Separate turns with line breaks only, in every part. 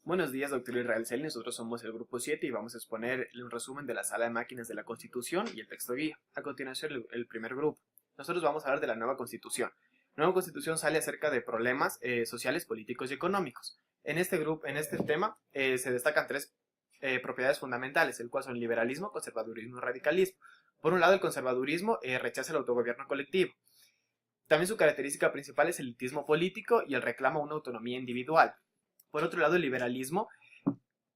Buenos días, doctor Israel Celi. Nosotros somos el grupo 7 y vamos a exponer un resumen de la sala de máquinas de la Constitución y el texto guía. A continuación, el primer grupo. Nosotros vamos a hablar de la nueva Constitución. La nueva Constitución sale acerca de problemas sociales, políticos y económicos. En este tema se destacan tres propiedades fundamentales, el cual son liberalismo, conservadurismo y radicalismo. Por un lado, el conservadurismo rechaza el autogobierno colectivo. También su característica principal es el elitismo político y el reclamo a una autonomía individual. Por otro lado, el liberalismo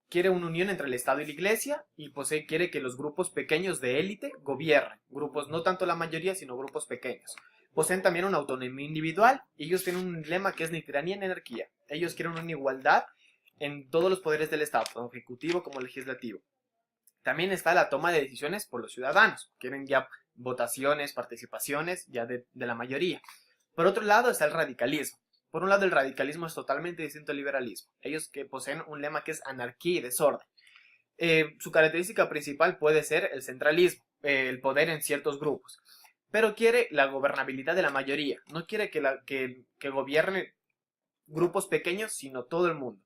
quiere una unión entre el Estado y la Iglesia y quiere que los grupos pequeños de élite gobiernen. Grupos, no tanto la mayoría, sino grupos pequeños. Poseen también una autonomía individual y ellos tienen un lema que es ni tiranía ni anarquía. Ellos quieren una igualdad en todos los poderes del Estado, tanto ejecutivo como legislativo. También está la toma de decisiones por los ciudadanos. Quieren ya votaciones, participaciones ya de la mayoría. Por otro lado está el radicalismo. Por un lado, el radicalismo es totalmente distinto al liberalismo. Ellos que poseen un lema que es anarquía y desorden. Su característica principal puede ser el centralismo, el poder en ciertos grupos. Pero quiere la gobernabilidad de la mayoría. No quiere que gobierne grupos pequeños, sino todo el mundo.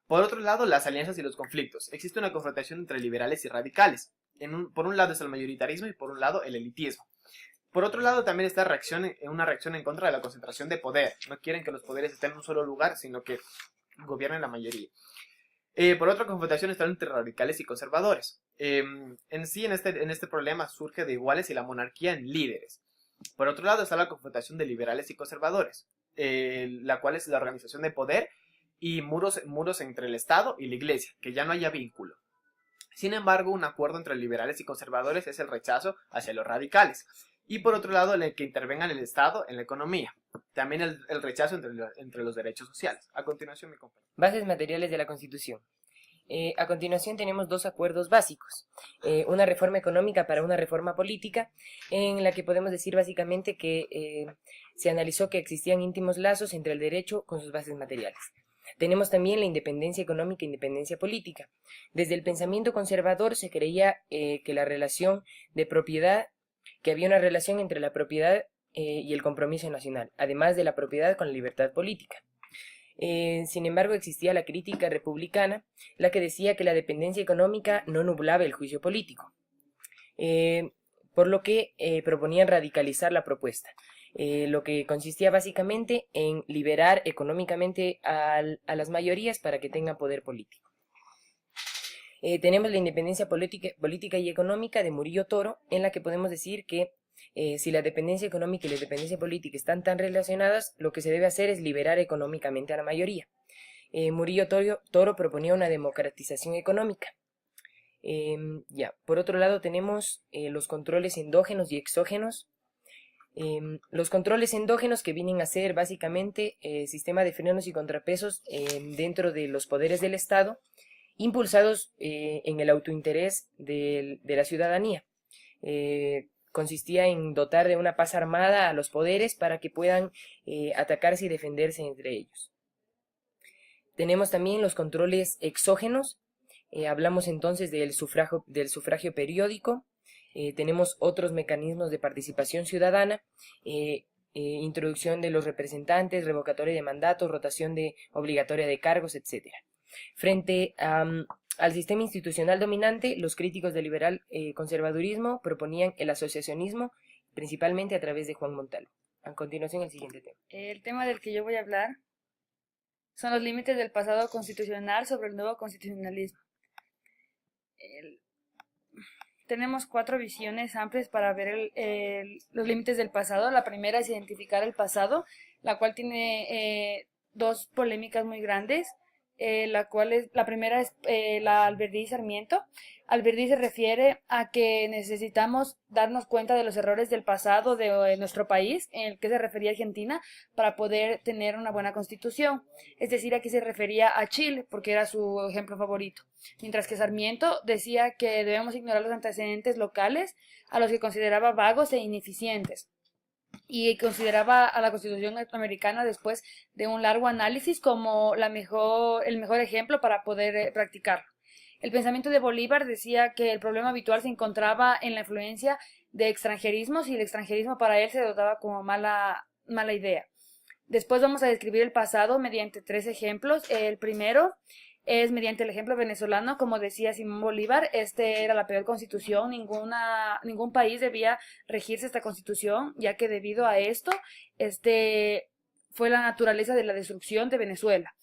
Por otro lado, las alianzas y los conflictos. Existe una confrontación entre liberales y radicales. Por un lado es el mayoritarismo y por un lado el elitismo. Por otro lado, también está una reacción en contra de la concentración de poder. No quieren que los poderes estén en un solo lugar, sino que gobiernen la mayoría. Por otra confrontación están entre radicales y conservadores. En este problema surge de iguales y la monarquía en líderes. Por otro lado está la confrontación de liberales y conservadores, la cual es la organización de poder y muros entre el Estado y la Iglesia, que ya no haya vínculo. Sin embargo, un acuerdo entre liberales y conservadores es el rechazo hacia los radicales. Y por otro lado, el que intervenga en el Estado, en la economía. También el rechazo entre los derechos sociales. A continuación, mi compañero.
Bases materiales de la Constitución. A continuación tenemos dos acuerdos básicos. Una reforma económica para una reforma política, en la que podemos decir básicamente que se analizó que existían íntimos lazos entre el derecho con sus bases materiales. Tenemos también la independencia económica e independencia política. Desde el pensamiento conservador se creía que había una relación entre la propiedad y el compromiso nacional, además de la propiedad con la libertad política. Sin embargo, existía la crítica republicana, la que decía que la dependencia económica no nublaba el juicio político, por lo que proponían radicalizar la propuesta, lo que consistía básicamente en liberar económicamente a las mayorías para que tengan poder político. Tenemos la independencia política y económica de Murillo Toro, en la que podemos decir que si la dependencia económica y la dependencia política están tan relacionadas, lo que se debe hacer es liberar económicamente a la mayoría. Murillo Toro proponía una democratización económica. Por otro lado tenemos los controles endógenos y exógenos. Los controles endógenos, que vienen a ser básicamente sistema de frenos y contrapesos dentro de los poderes del Estado, impulsados en el autointerés de la ciudadanía. Consistía en dotar de una paz armada a los poderes para que puedan atacarse y defenderse entre ellos. Tenemos también los controles exógenos. Hablamos entonces del sufragio periódico. Tenemos otros mecanismos de participación ciudadana, introducción de los representantes, revocatoria de mandatos, rotación obligatoria de cargos, etc. Frente al sistema institucional dominante, los críticos del liberal conservadurismo proponían el asociacionismo, principalmente a través de Juan Montalvo. A continuación, el siguiente tema.
El tema del que yo voy a hablar son los límites del pasado constitucional sobre el nuevo constitucionalismo. Tenemos 4 visiones amplias para ver los límites del pasado. La primera es identificar el pasado, la cual tiene 2 polémicas muy grandes. La primera es la Alberdi y Sarmiento. Alberdi se refiere a que necesitamos darnos cuenta de los errores del pasado de nuestro país, en el que se refería a Argentina, para poder tener una buena constitución. Es decir, aquí se refería a Chile, porque era su ejemplo favorito. Mientras que Sarmiento decía que debemos ignorar los antecedentes locales, a los que consideraba vagos e ineficientes. Y consideraba a la Constitución norteamericana, después de un largo análisis, como el mejor ejemplo para poder practicarlo. El pensamiento de Bolívar decía que el problema habitual se encontraba en la influencia de extranjerismos, y el extranjerismo para él se dotaba como mala idea. Después vamos a describir el pasado mediante 3 ejemplos. El primero es mediante el ejemplo venezolano. Como decía Simón Bolívar, era la peor constitución, ningún país debía regirse esta constitución, ya que debido a esto, fue la naturaleza de la destrucción de Venezuela.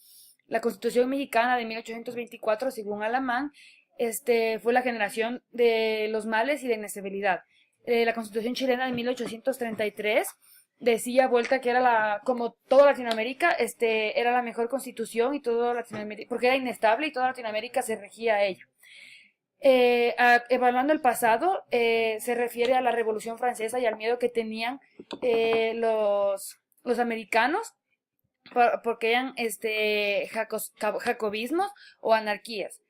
La Constitución mexicana de 1824, según Alamán, fue la generación de los males y de inestabilidad. La Constitución chilena de 1833 decía Vuelta que era como toda Latinoamérica, era la mejor constitución y todo Latinoamérica, porque era inestable y toda Latinoamérica se regía a ello. Evaluando el pasado, se refiere a la Revolución Francesa y al miedo que tenían los americanos porque eran jacobismos o anarquías.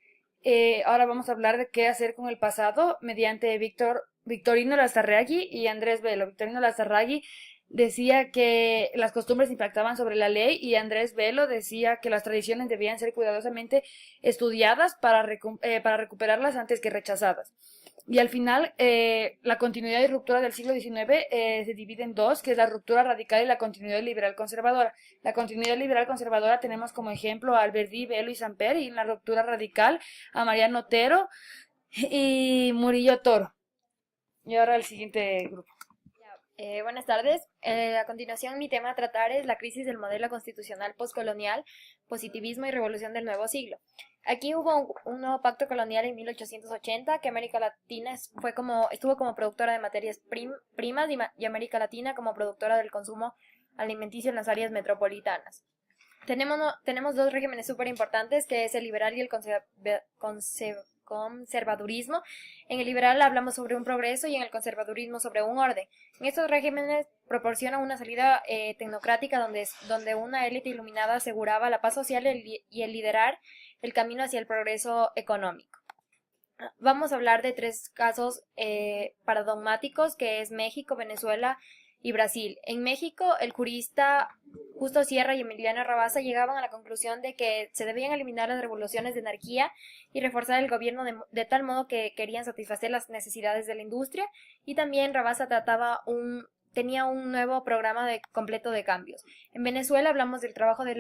Ahora vamos a hablar de qué hacer con el pasado mediante Victorino Lazarragui y Andrés Bello. Victorino Lazarragui decía que las costumbres impactaban sobre la ley y Andrés Bello decía que las tradiciones debían ser cuidadosamente estudiadas para recuperarlas antes que rechazadas. Y al final, la continuidad y ruptura del siglo XIX se divide en dos, que es la ruptura radical y la continuidad liberal conservadora. La continuidad liberal conservadora tenemos como ejemplo a Alberdi, Bello y Samper, y en la ruptura radical a Mariano Otero y Murillo Toro. Y ahora el siguiente grupo.
Buenas tardes. A continuación, mi tema a tratar es la crisis del modelo constitucional postcolonial, positivismo y revolución del nuevo siglo. Aquí hubo un nuevo pacto colonial en 1880 que América Latina estuvo como productora de materias primas y América Latina como productora del consumo alimenticio en las áreas metropolitanas. Tenemos dos regímenes súper importantes, que es el liberal y el conservadurismo. En el liberal hablamos sobre un progreso y en el conservadurismo sobre un orden. En estos regímenes proporcionan una salida tecnocrática donde una élite iluminada aseguraba la paz social y el liderar el camino hacia el progreso económico. Vamos a hablar de tres casos paradigmáticos, que es México, Venezuela y Brasil. En México, el jurista Justo Sierra y Emiliano Rabasa llegaban a la conclusión de que se debían eliminar las revoluciones de anarquía y reforzar el gobierno de tal modo que querían satisfacer las necesidades de la industria, y también Rabasa tenía un nuevo programa completo de cambios. En Venezuela hablamos del trabajo de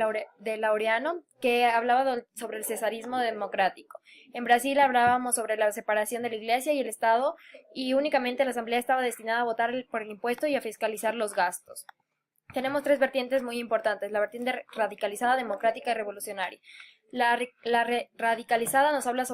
Laureano, que hablaba sobre el cesarismo democrático. En Brasil hablábamos sobre la separación de la Iglesia y el Estado, y únicamente la Asamblea estaba destinada a votar por el impuesto y a fiscalizar los gastos. Tenemos tres vertientes muy importantes: la vertiente radicalizada, democrática y revolucionaria. La radicalizada nos habla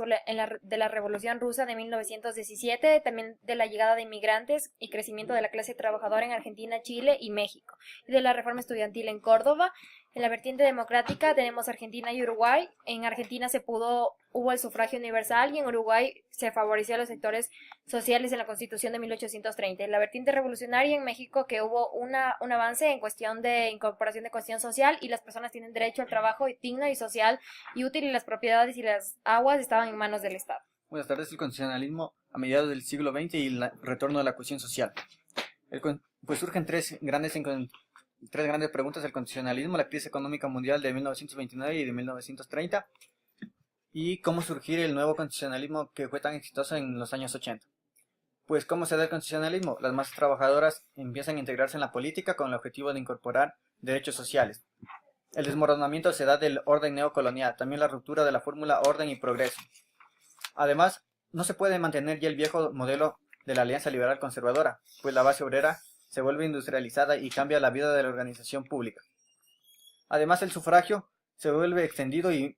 de la Revolución Rusa de 1917, también de la llegada de inmigrantes y crecimiento de la clase trabajadora en Argentina, Chile y México, y de la reforma estudiantil en Córdoba. En la vertiente democrática tenemos Argentina y Uruguay. En Argentina hubo el sufragio universal y en Uruguay se favoreció a los sectores sociales en la Constitución de 1830. En la vertiente revolucionaria en México, que hubo un avance en cuestión de incorporación de cuestión social y las personas tienen derecho al trabajo digno y social y útil, y las propiedades y las aguas estaban en manos del Estado.
Buenas tardes. El constitucionalismo a mediados del siglo XX y el retorno de la cohesión social. Pues surgen tres grandes preguntas: el constitucionalismo, la crisis económica mundial de 1929 y de 1930, y cómo surgir el nuevo constitucionalismo que fue tan exitoso en los años 80. Pues, ¿cómo se da el constitucionalismo? Las masas trabajadoras empiezan a integrarse en la política con el objetivo de incorporar derechos sociales. El desmoronamiento se da del orden neocolonial, también la ruptura de la fórmula orden y progreso. Además, no se puede mantener ya el viejo modelo de la Alianza Liberal Conservadora, pues la base obrera se vuelve industrializada y cambia la vida de la organización pública. Además, el sufragio se vuelve extendido y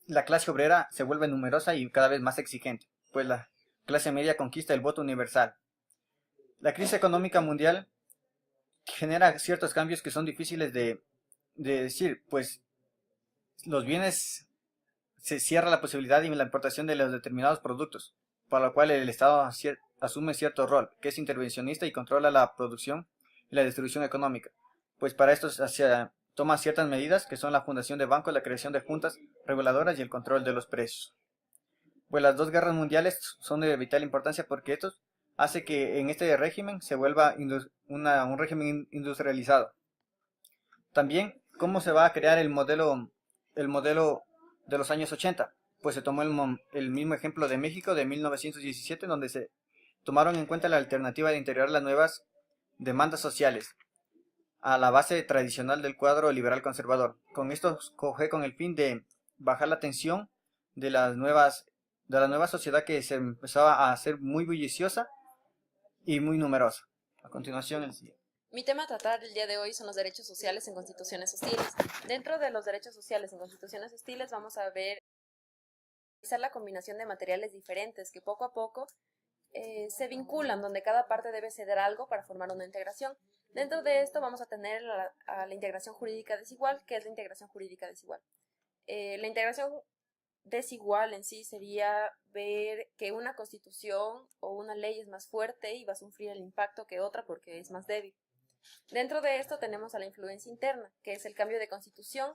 la clase obrera se vuelve numerosa y cada vez más exigente, pues la clase media conquista el voto universal. La crisis económica mundial genera ciertos cambios que son difíciles de decir, pues los bienes, se cierra la posibilidad de la importación de los determinados productos, para lo cual el Estado asume cierto rol, que es intervencionista y controla la producción y la distribución económica. Pues para esto toma ciertas medidas, que son la fundación de bancos, la creación de juntas reguladoras y el control de los precios. Pues las dos guerras mundiales son de vital importancia, porque esto hace que en este régimen se vuelva un régimen industrializado. También, ¿cómo se va a crear el modelo de los años 80? Pues se tomó el mismo ejemplo de México de 1917, donde se tomaron en cuenta la alternativa de integrar las nuevas demandas sociales a la base tradicional del cuadro liberal conservador. Con esto coge con el fin de bajar la tensión de la nueva sociedad que se empezaba a hacer muy bulliciosa y muy numerosa. A continuación, el siguiente.
Mi tema a tratar el día de hoy son los derechos sociales en constituciones hostiles. Dentro de los derechos sociales en constituciones hostiles vamos a ver la combinación de materiales diferentes que poco a poco se vinculan, donde cada parte debe ceder algo para formar una integración. Dentro de esto vamos a tener a la integración jurídica desigual. ¿Qué es la integración jurídica desigual? La integración desigual en sí sería ver que una constitución o una ley es más fuerte y va a sufrir el impacto que otra porque es más débil. Dentro de esto tenemos a la influencia interna, que es el cambio de constitución,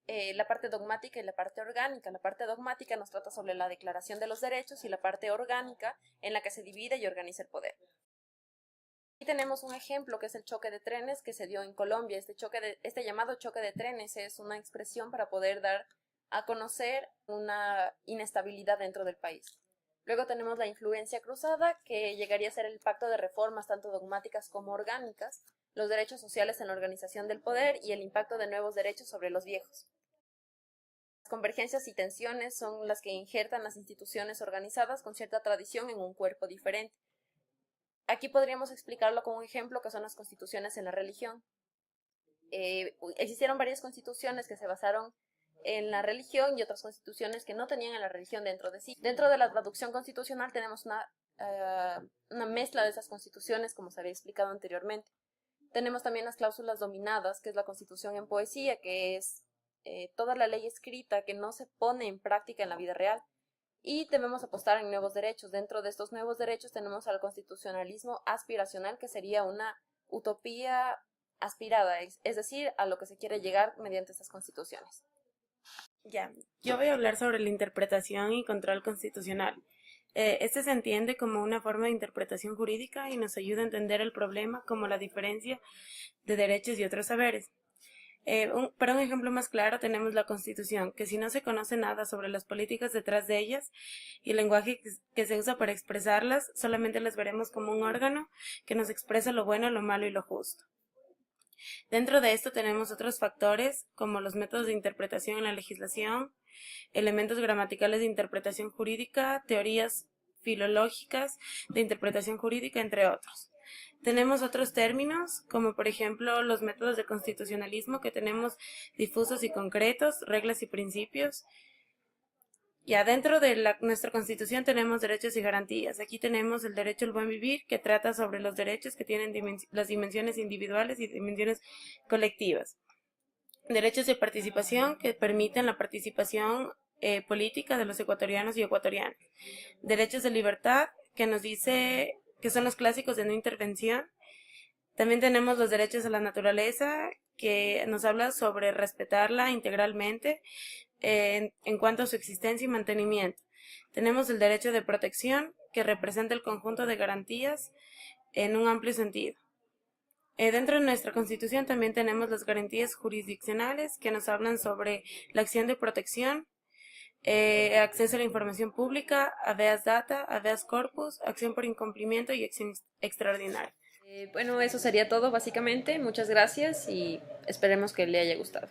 la parte dogmática y la parte orgánica. La parte dogmática nos trata sobre la declaración de los derechos y la parte orgánica en la que se divide y organiza el poder. Aquí tenemos un ejemplo que es el choque de trenes que se dio en Colombia. Este llamado choque de trenes es una expresión para poder dar a conocer una inestabilidad dentro del país. Luego tenemos la influencia cruzada, que llegaría a ser el pacto de reformas tanto dogmáticas como orgánicas, los derechos sociales en la organización del poder y el impacto de nuevos derechos sobre los viejos. Las convergencias y tensiones son las que injertan las instituciones organizadas con cierta tradición en un cuerpo diferente. Aquí podríamos explicarlo con un ejemplo que son las constituciones en la religión. Existieron varias constituciones que se basaron en la religión y otras constituciones que no tenían a la religión dentro de sí. Dentro de la traducción constitucional tenemos una mezcla de esas constituciones, como se había explicado anteriormente. Tenemos también las cláusulas dominadas, que es la constitución en poesía, que es toda la ley escrita que no se pone en práctica en la vida real. Y debemos apostar en nuevos derechos. Dentro de estos nuevos derechos tenemos al constitucionalismo aspiracional, que sería una utopía aspirada, es decir, a lo que se quiere llegar mediante estas constituciones.
Ya, yo voy a hablar sobre la interpretación y control constitucional. Este se entiende como una forma de interpretación jurídica y nos ayuda a entender el problema como la diferencia de derechos y otros saberes. Para un ejemplo más claro tenemos la Constitución, que si no se conoce nada sobre las políticas detrás de ellas y el lenguaje que se usa para expresarlas, solamente las veremos como un órgano que nos expresa lo bueno, lo malo y lo justo. Dentro de esto tenemos otros factores como los métodos de interpretación en la legislación, elementos gramaticales de interpretación jurídica, teorías filológicas de interpretación jurídica, entre otros. Tenemos otros términos, como por ejemplo los métodos de constitucionalismo, que tenemos difusos y concretos, reglas y principios. Ya dentro de nuestra Constitución tenemos derechos y garantías. Aquí tenemos el derecho al buen vivir, que trata sobre los derechos que tienen las dimensiones individuales y dimensiones colectivas. Derechos de participación, que permiten la participación política de los ecuatorianos y ecuatorianas. Derechos de libertad, que nos dice que son los clásicos de no intervención. También tenemos los derechos a la naturaleza, que nos habla sobre respetarla integralmente en cuanto a su existencia y mantenimiento. Tenemos el derecho de protección, que representa el conjunto de garantías en un amplio sentido. Dentro de nuestra Constitución también tenemos las garantías jurisdiccionales, que nos hablan sobre la acción de protección, acceso a la información pública, habeas data, habeas corpus, acción por incumplimiento y acción extraordinaria.
Bueno, eso sería todo básicamente. Muchas gracias y esperemos que le haya gustado.